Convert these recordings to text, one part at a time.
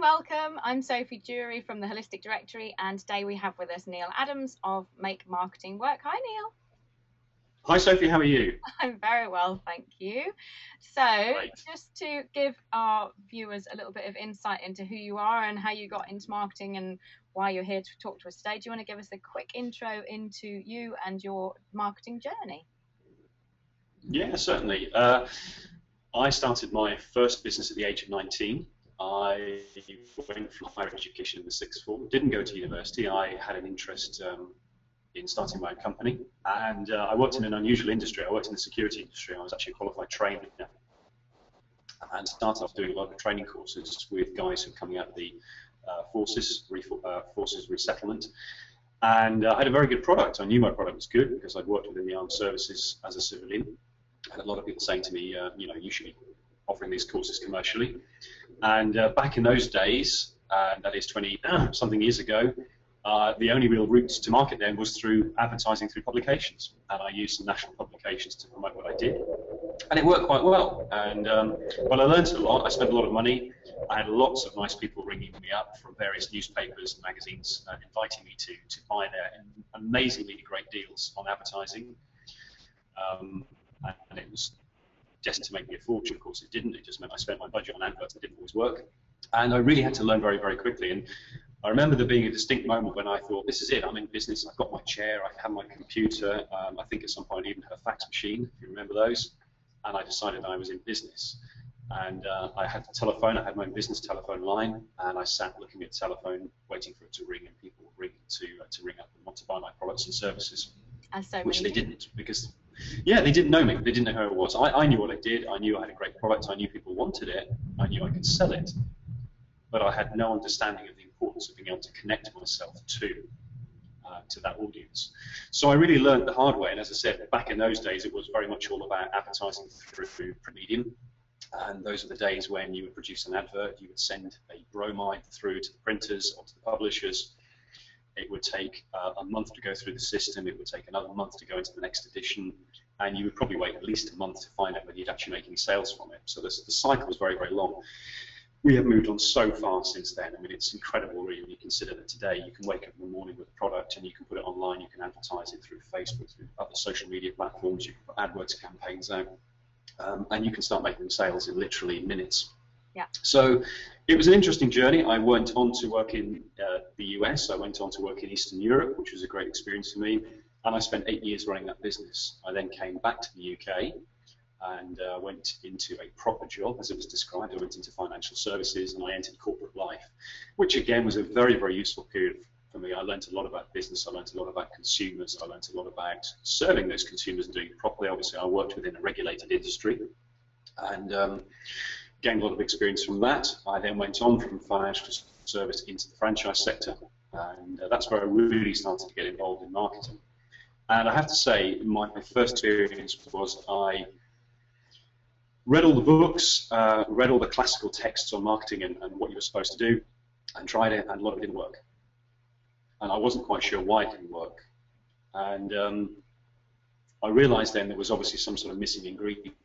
welcome. I'm Sophie Jury from the Holistic Directory, and today we have with us Neil Adams of Make Marketing Work. Hi, Neil. Hi, Sophie. How are you? I'm very well, thank you. So, Great. just to give our viewers a little bit of insight into who you are and how you got into marketing and why you're here to talk to us today, do you want to give us a quick intro into you and your marketing journey? Yeah, certainly. I started my first business at the age of 19. I went for higher education in the sixth form, didn't go to university. I had an interest in starting my own company, and I worked in an unusual industry. I worked in the security industry. I was actually a qualified trainer, and started off doing a lot of training courses with guys who were coming out of the forces resettlement. And I had a very good product. I knew my product was good because I'd worked within the armed services as a civilian. I had a lot of people saying to me, you should be offering these courses commercially. And back in those days, that is 20-something years ago, the only real route to market then was through advertising through publications. And I used some national publications to promote what I did. And it worked quite well. And well, I learned a lot. I spent a lot of money. I had lots of nice people ringing me up from various newspapers and magazines inviting me to buy their amazingly great deals on advertising. And it was destined to make me a fortune. Of course, it didn't. It just meant I spent my budget on adverts that didn't always work. And I really had to learn very, very quickly. And I remember there being a distinct moment when I thought, this is it. I'm in business. I've got my chair. I have my computer. I think at some point I even had a fax machine, if you remember those. And I decided I was in business. And I had the telephone. I had my own business telephone line. And I sat looking at the telephone, waiting for it to ring, and people would ring to ring up and want to buy my products and services. Which they didn't, because they didn't know me. They didn't know who I was. I knew what I did. I knew I had a great product. I knew people wanted it. I knew I could sell it. But I had no understanding of the importance of being able to connect myself to that audience. So I really learned the hard way. And as I said, back in those days, it was very much all about advertising through print medium. And those are the days when you would produce an advert. You would send a bromide through to the printers or to the publishers. It would take a month to go through the system. It would take another month to go into the next edition. And you would probably wait at least a month to find out whether you'd actually make any sales from it. So the cycle was very, very long. We have moved on so far since then. I mean, it's incredible, really, when you consider that today you can wake up in the morning with a product and you can put it online. You can advertise it through Facebook, through other social media platforms. You can put AdWords campaigns out. And you can start making sales in literally minutes. Yeah. So it was an interesting journey. I went on to work in the US. I went on to work in Eastern Europe, which was a great experience for me. And I spent 8 years running that business. I then came back to the UK and went into a proper job, as it was described. I went into financial services and I entered corporate life, which again was a very, very useful period for me. I learned a lot about business. I learned a lot about consumers. I learned a lot about serving those consumers and doing it properly. Obviously, I worked within a regulated industry and gained a lot of experience from that. I then went on from financial service into the franchise sector, and that's where I really started to get involved in marketing. And I have to say, my first experience was I read all the books, read all the classical texts on marketing and what you were supposed to do, and tried it, and a lot of it didn't work. And I wasn't quite sure why it didn't work. And I realized then there was obviously some sort of missing ingredient.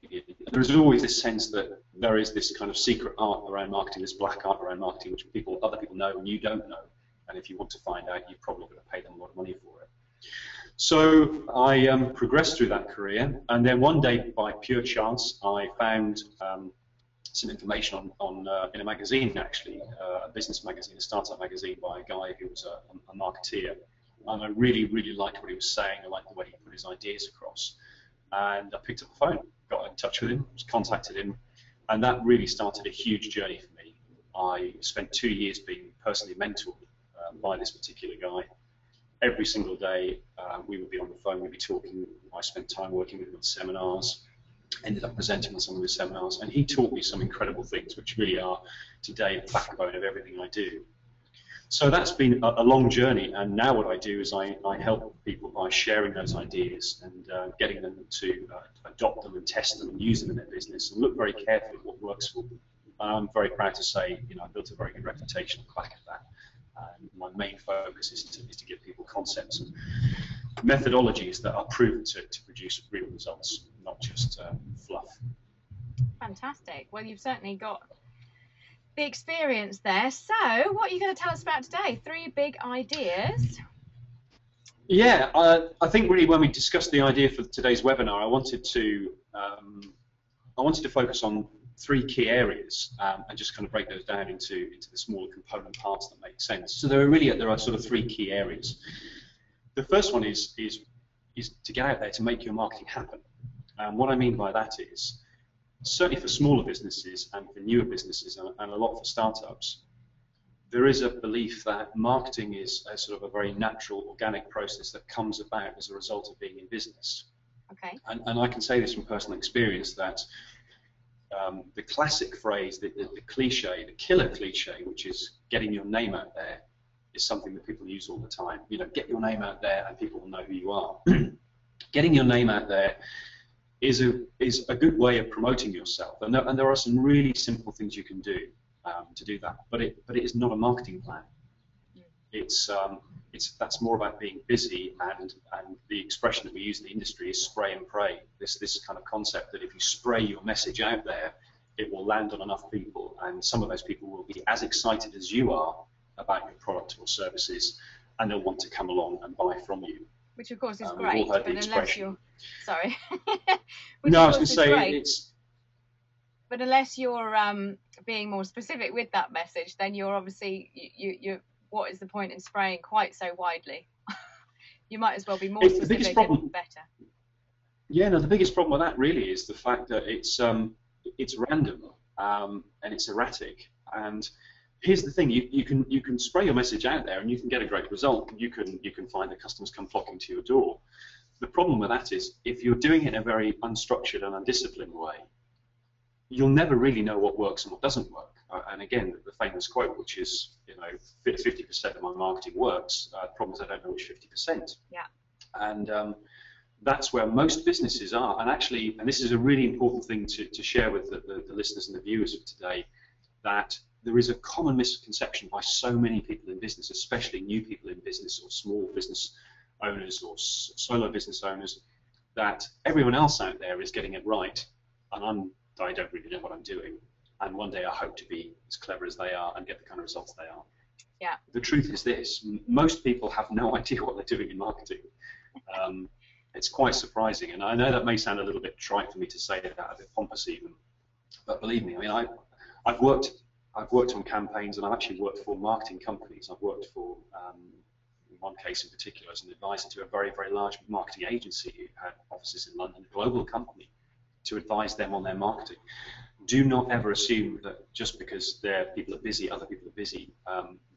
There's always this sense that there is this kind of secret art around marketing, this black art around marketing, which other people know and you don't know. And if you want to find out, you've probably got to pay them a lot of money for it. So I progressed through that career, and then one day, by pure chance, I found some information in a magazine, actually, a business magazine, a startup magazine, by a guy who was a marketeer. And I really, really liked what he was saying. I liked the way he put his ideas across. And I picked up the phone, got in touch with him, contacted him, and that really started a huge journey for me. I spent 2 years being personally mentored by this particular guy. Every single day, we would be on the phone, we'd be talking. I spent time working with him on seminars, ended up presenting on some of his seminars, and he taught me some incredible things, which really are today the backbone of everything I do. So that's been a long journey, and now what I do is I help people by sharing those ideas and getting them to adopt them and test them and use them in their business and look very carefully at what works for them. I'm very proud to say, I've built a very good reputation on the back of that. And my main focus is to give people concepts and methodologies that are proven to produce real results, not just fluff. Fantastic. Well, you've certainly got the experience there. So, what are you going to tell us about today? 3 big ideas. Yeah, I think really when we discussed the idea for today's webinar, I wanted to focus on 3 key areas and just kind of break those down into the smaller component parts that make sense. So there are sort of 3 key areas. The first one is to get out there to make your marketing happen. What I mean by that is, certainly for smaller businesses and for newer businesses and a lot for startups, there is a belief that marketing is a sort of a very natural, organic process that comes about as a result of being in business. Okay. And I can say this from personal experience that the classic phrase, the cliche, the killer cliche, which is getting your name out there, is something that people use all the time. You know, get your name out there and people will know who you are. Getting your name out there is a good way of promoting yourself, and there are some really simple things you can do to do that. But it is not a marketing plan. That's more about being busy, and the expression that we use in the industry is spray and pray. This kind of concept that if you spray your message out there, it will land on enough people, and some of those people will be as excited as you are about your product or services, and they'll want to come along and buy from you. Which of course is great, but unless you're sorry. No, I was going to say it's. But unless you're being more specific with that message, then you're obviously you. What is the point in spraying quite so widely? You might as well be more specific and better. Yeah, no, the biggest problem with that really is the fact that it's random and it's erratic. And here's the thing: you can spray your message out there and you can get a great result. You can find that customers come flocking to your door. The problem with that is if you're doing it in a very unstructured and undisciplined way, you'll never really know what works and what doesn't work. And again, the famous quote, which is, 50% of my marketing works. The problem is I don't know which 50%. Yeah. And that's where most businesses are. And actually, and this is a really important thing to share with the listeners and the viewers of today, that there is a common misconception by so many people in business, especially new people in business or small business owners or solo business owners, that everyone else out there is getting it right, and I don't really know what I'm doing. And one day I hope to be as clever as they are and get the kind of results they are. Yeah. The truth is this: most people have no idea what they're doing in marketing. It's quite surprising, and I know that may sound a little bit trite for me to say that, a bit pompous even, but believe me, I mean, I've worked on campaigns, and I've actually worked for marketing companies. I've worked for, in one case in particular, as an advisor to a very, very large marketing agency who had offices in London, a global company, to advise them on their marketing. Do not ever assume that just because people are busy, other people are busy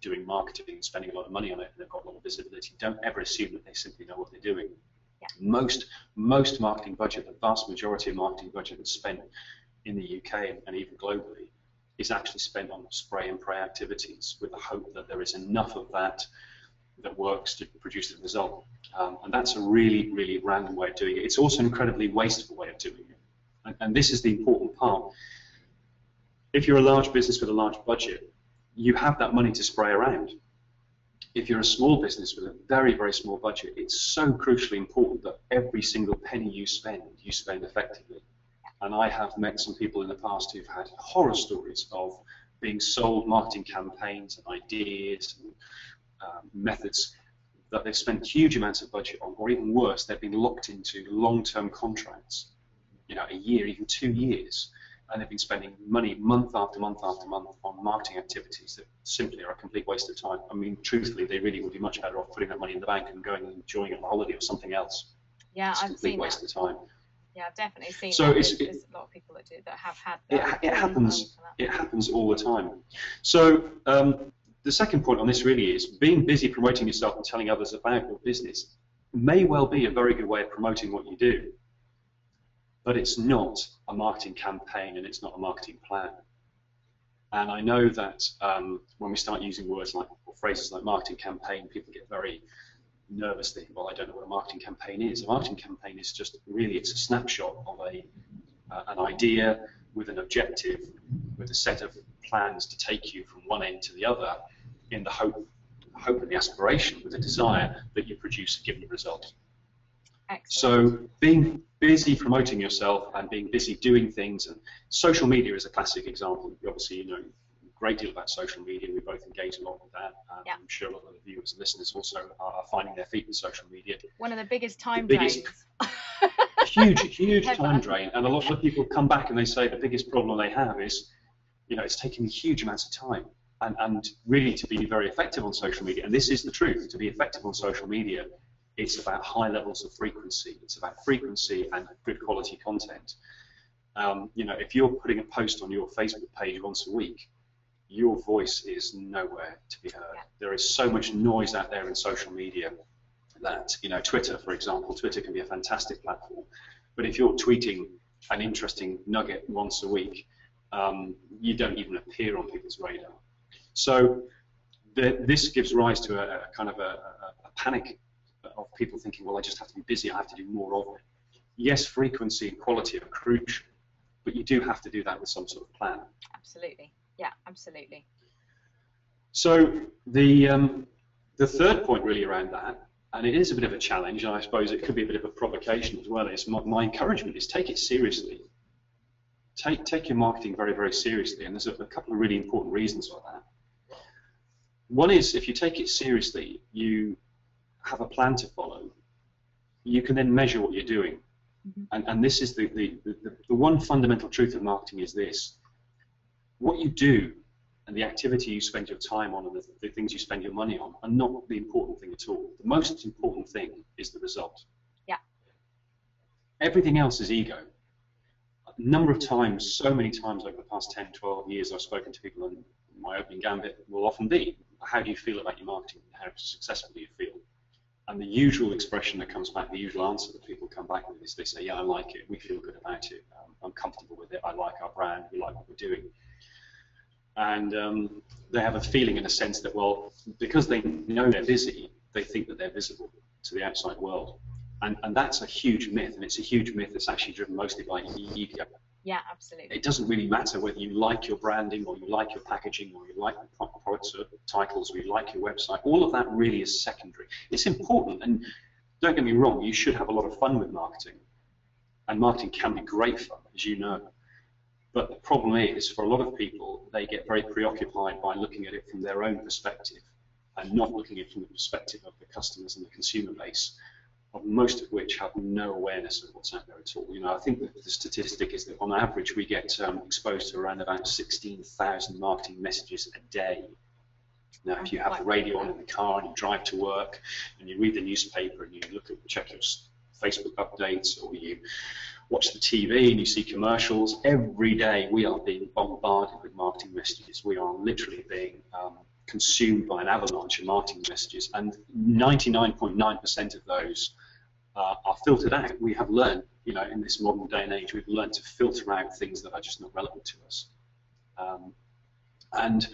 doing marketing and spending a lot of money on it, and they've got a lot of visibility. Don't ever assume that they simply know what they're doing. Yeah. Most marketing budget, the vast majority of marketing budget that's spent in the UK and even globally, is actually spent on spray and pray activities with the hope that there is enough of that works to produce the result. And that's a really, really random way of doing it. It's also an incredibly wasteful way of doing it. And this is the important part. If you're a large business with a large budget, you have that money to spray around. If you're a small business with a very, very small budget, it's so crucially important that every single penny you spend effectively. And I have met some people in the past who've had horror stories of being sold marketing campaigns and ideas and methods that they've spent huge amounts of budget on, or even worse, they've been locked into long-term contracts, a year, even 2 years, and they've been spending money month after month after month on marketing activities that simply are a complete waste of time. I mean, truthfully, they really would be much better off putting that money in the bank and going and enjoying it on holiday or something else. Yeah, it's a complete waste of time. Yeah, I've definitely seen so that. There's a lot of people that have had that. It happens. It happens all the time. So the second point on this really is being busy promoting yourself and telling others about your business may well be a very good way of promoting what you do, but it's not a marketing campaign and it's not a marketing plan. And I know that when we start using words like, or phrases like marketing campaign, people get very nervous, thinking, well, I don't know what a marketing campaign is. A marketing campaign is just really, it's a snapshot of an idea with an objective, with a set of plans to take you from one end to the other in the hope and the aspiration, with a desire that you produce a given result. Excellent. So being busy promoting yourself and being busy doing things, and social media is a classic example. Obviously, great deal about social media. We both engage a lot with that. Yeah. I'm sure a lot of the viewers and listeners also are finding their feet in social media. One of the biggest time drains. Huge time drain. And a lot of people come back and they say the biggest problem they have is, you know, it's taking huge amounts of time. And really, to be very effective on social media, and this is the truth, to be effective on social media, it's about high levels of frequency. It's about frequency and good quality content. You know, if you're putting a post on your Facebook page once a week, your voice is nowhere to be heard. Yeah. There is so much noise out there in social media that, you know, Twitter, for example, Twitter can be a fantastic platform, but if you're tweeting an interesting nugget once a week, you don't even appear on people's radar. So this gives rise to a kind of a panic of people thinking, well, I just have to be busy, I have to do more of it. Yes, frequency and quality are crucial, but you do have to do that with some sort of plan. Absolutely. Yeah, absolutely. So the third point really around that, and it is a bit of a challenge, and I suppose it could be a bit of a provocation as well, is my encouragement is take it seriously. Take your marketing very, very seriously, and there's a couple of really important reasons for that. One is, if you take it seriously, you have a plan to follow. You can then measure what you're doing. Mm-hmm. And this is the one fundamental truth of marketing is this. What you do and the activity you spend your time on and the things you spend your money on are not the important thing at all. The most important thing is the result. Yeah. Everything else is ego. A number of times, so many times over the past 10, 12 years, I've spoken to people, and my opening gambit will often be, how do you feel about your marketing? How successful do you feel? And the usual expression that comes back, the usual answer that people come back with is they say, yeah, I like it, we feel good about it, I'm comfortable with it, I like our brand, we like what we're doing. And they have a feeling, in a sense, that, well, because they know they're busy, they think that they're visible to the outside world. And that's a huge myth, and it's a huge myth that's actually driven mostly by ego. Yeah, absolutely. It doesn't really matter whether you like your branding or you like your packaging or you like the product titles or you like your website. All of that really is secondary. It's important, and don't get me wrong, you should have a lot of fun with marketing. And marketing can be great fun, as you know. But the problem is, for a lot of people, they get very preoccupied by looking at it from their own perspective and not looking at it from the perspective of the customers and the consumer base, of most of which have no awareness of what's out there at all. You know, I think that the statistic is that on average we get exposed to around about 16,000 marketing messages a day. Now, if you have the radio on in the car and you drive to work and you read the newspaper and you check your Facebook updates, or you watch the TV and you see commercials, every day we are being bombarded with marketing messages. We are literally being consumed by an avalanche of marketing messages, and 99.9% of those are filtered out. We have learned, you know, in this modern day and age, we've learned to filter out things that are just not relevant to us. And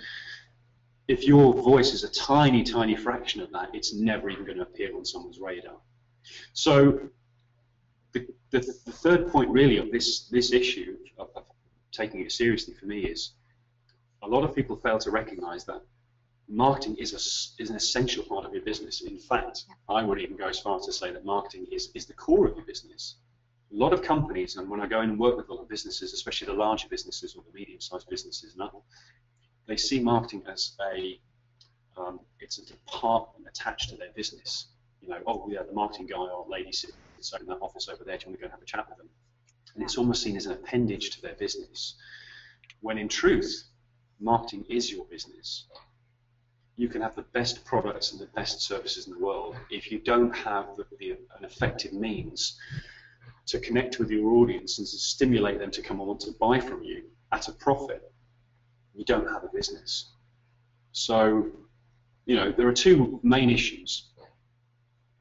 if your voice is a tiny, tiny fraction of that, it's never even going to appear on someone's radar. So the third point really of this issue of taking it seriously for me is a lot of people fail to recognize that marketing is an essential part of your business. In fact, I would even go as far as to say that marketing is the core of your business. A lot of companies, and when I go in and work with a lot of businesses, especially the larger businesses or the medium-sized businesses, they see marketing as it's a department attached to their business. You know, oh yeah, the marketing guy or lady sits in that office over there, do you want to go and have a chat with them? And it's almost seen as an appendage to their business, when in truth, marketing is your business. You can have the best products and the best services in the world. If you don't have an effective means to connect with your audience and to stimulate them to come and want to buy from you at a profit, you don't have a business. So, you know, there are two main issues.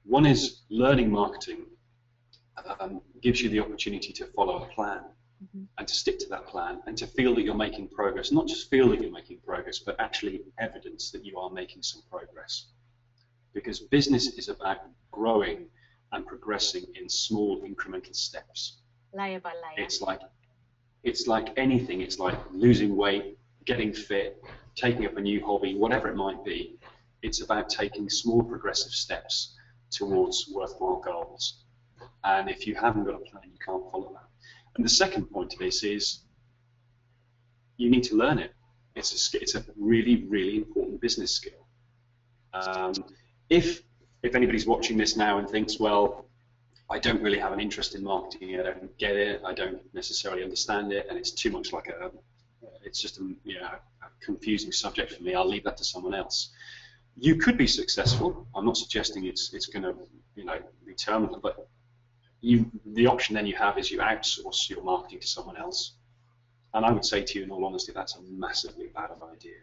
One is learning marketing gives you the opportunity to follow a plan and to stick to that plan and to feel that you're making progress. Not just feel that you're making progress, but actually evidence that you are making some progress. Because business is about growing and progressing in small incremental steps. Layer by layer. It's like anything. It's like losing weight, getting fit, taking up a new hobby, whatever it might be. It's about taking small progressive steps towards worthwhile goals. And if you haven't got a plan, you can't follow that. And the second point to this is you need to learn it. it's a really, really important business skill. If anybody's watching this now and thinks, well, I don't really have an interest in marketing, I don't get it, I don't necessarily understand it, and it's too much like it's just a confusing subject for me, I'll leave that to someone else. You could be successful. I'm not suggesting it's going to be terminal, but the option then you have is you outsource your marketing to someone else. And I would say to you, in all honesty, that's a massively bad idea.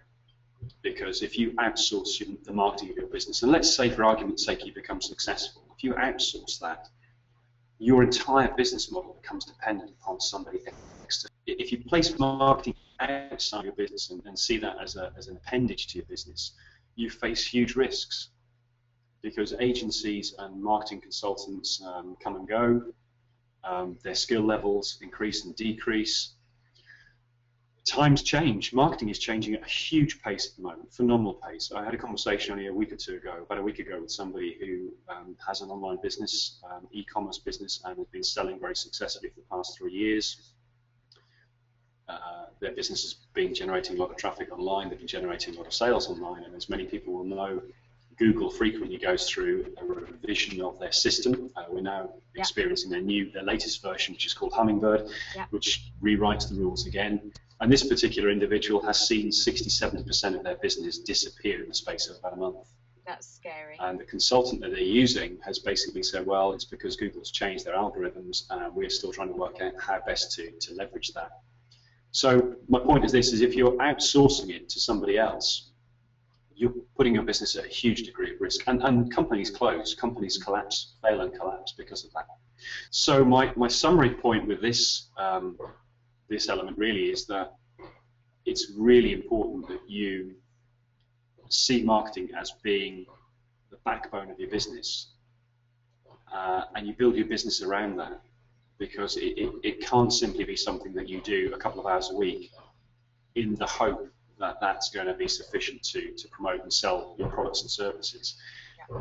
Because if you outsource the marketing of your business, and let's say for argument's sake you become successful, if you outsource that, your entire business model becomes dependent upon somebody external. If you place marketing outside your business and see that as an appendage to your business, you face huge risks, because agencies and marketing consultants come and go, their skill levels increase and decrease. Times change. Marketing is changing at a huge pace at the moment, phenomenal pace. I had a conversation only about a week ago, with somebody who has an online business, e-commerce business, and has been selling very successfully for the past 3 years. Their business has been generating a lot of traffic online, they've been generating a lot of sales online, and as many people will know, Google frequently goes through a revision of their system. We're now experiencing their latest version, which is called Hummingbird, which rewrites the rules again. And this particular individual has seen 60–70% of their business disappear in the space of about a month. That's scary. And the consultant that they're using has basically said, well, it's because Google's changed their algorithms, and we're still trying to work out how best to leverage that. So my point is this, is if you're outsourcing it to somebody else, you're putting your business at a huge degree of risk. And companies close, companies collapse, fail and collapse because of that. So my summary point with this this element really is that it's really important that you see marketing as being the backbone of your business, and you build your business around that, because it can't simply be something that you do a couple of hours a week in the hope that that's going to be sufficient to promote and sell your products and services.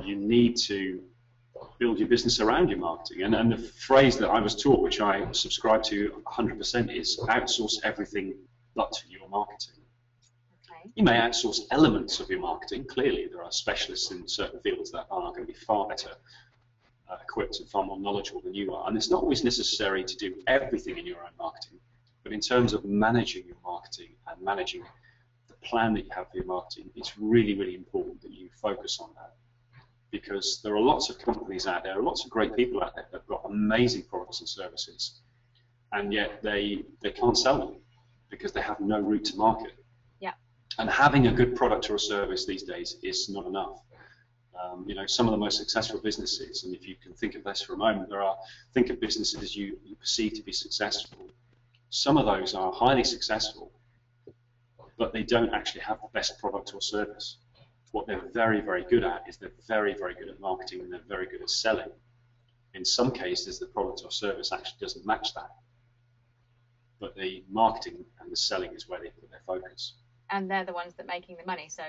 You need to build your business around your marketing. And the phrase that I was taught, which I subscribe to 100%, is outsource everything but your marketing. Okay. You may outsource elements of your marketing. Clearly, there are specialists in certain fields that are going to be far better equipped and far more knowledgeable than you are. And it's not always necessary to do everything in your own marketing. But in terms of managing your marketing and managing the plan that you have for your marketing, it's really, really important that you focus on that. Because there are lots of companies out there, lots of great people out there that have got amazing products and services, and yet they can't sell them because they have no route to market. Yeah. And having a good product or a service these days is not enough. Some of the most successful businesses, and if you can think of this for a moment, think of businesses you perceive to be successful. Some of those are highly successful, but they don't actually have the best product or service. What they're very, very good at is they're very, very good at marketing, and they're very good at selling. In some cases, the product or service actually doesn't match that. But the marketing and the selling is where they put their focus. And they're the ones that are making the money, so